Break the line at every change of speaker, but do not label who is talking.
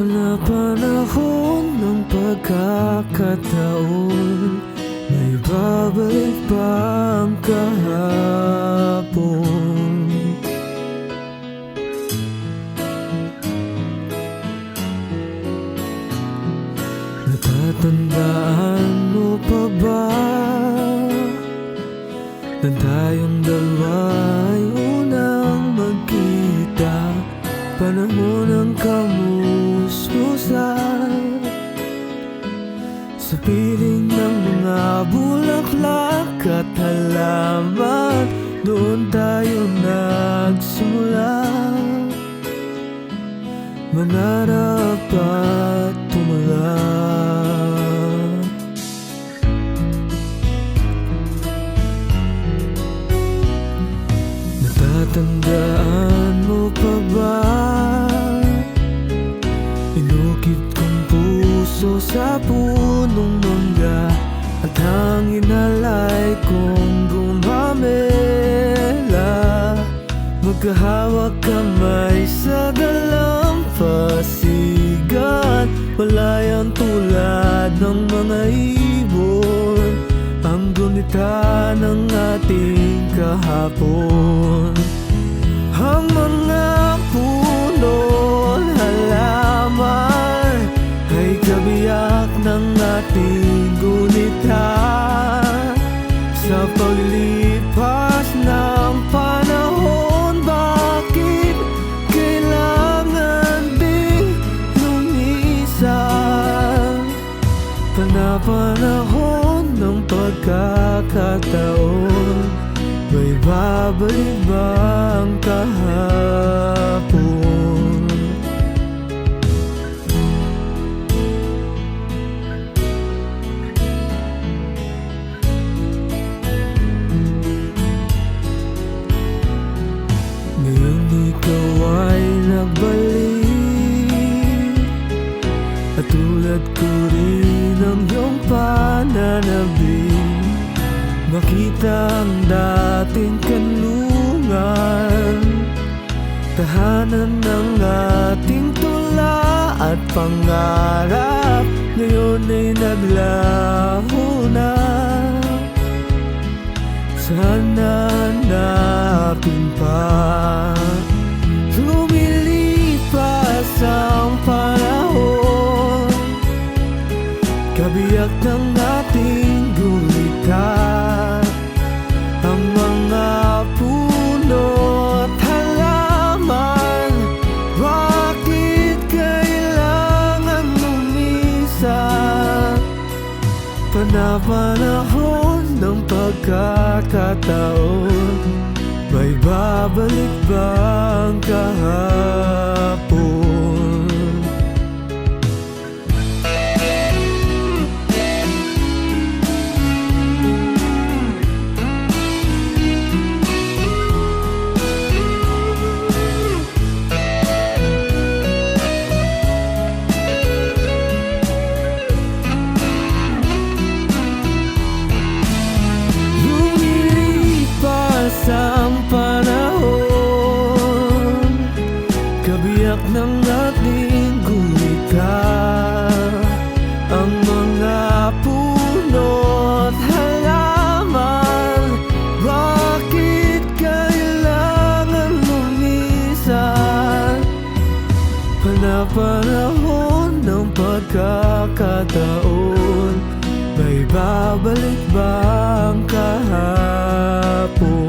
Panapanahon ng pagkakataon, may babalik pa ang kahapon. Natatandaan mo pa ba na tayong dalawa ay unang magkita? Panahon ng kamusmusan sa piling ng mga bulaklak at halaman. Doon tayo nagsimula mangarap at tumala. Natatandaan mo pa ba? Inukit kong puso sa punong mangga at hangin alay kong gumamela. Magkahawak kamay sa dalampasigan, malayang tulad ng mga ibon ang gunita ng ating kahapon. Ang mga puno, halaman ay kabiyak ng ating gunita. Sa paglipas ng panahon, bakit kailangan ding lumisan? Panapanahon ng pagkakataon, may babalik ba ang kahapon? Ngayon ikaw ay nagbalik at tulad ko rin ang iyong pananabik. Makita ang dating kanlungan, tahanan ng ating tula at pangarap, ngayon ay naglaho na. Sana hanapin pa. Lumilipas ang panahon, kabiyak ng ating gulita. Ang mga puno at halaman, bakit kailangan lumisan? Panapanahon ng pagkakataon, may babalik ba ang kahapon? Ang panahon, kabiyak ng ating gulita. Ang mga puno at halaman, bakit kailangan lumisan? Panapanahon ng pagkakataon, may babalik ba ang kahapon?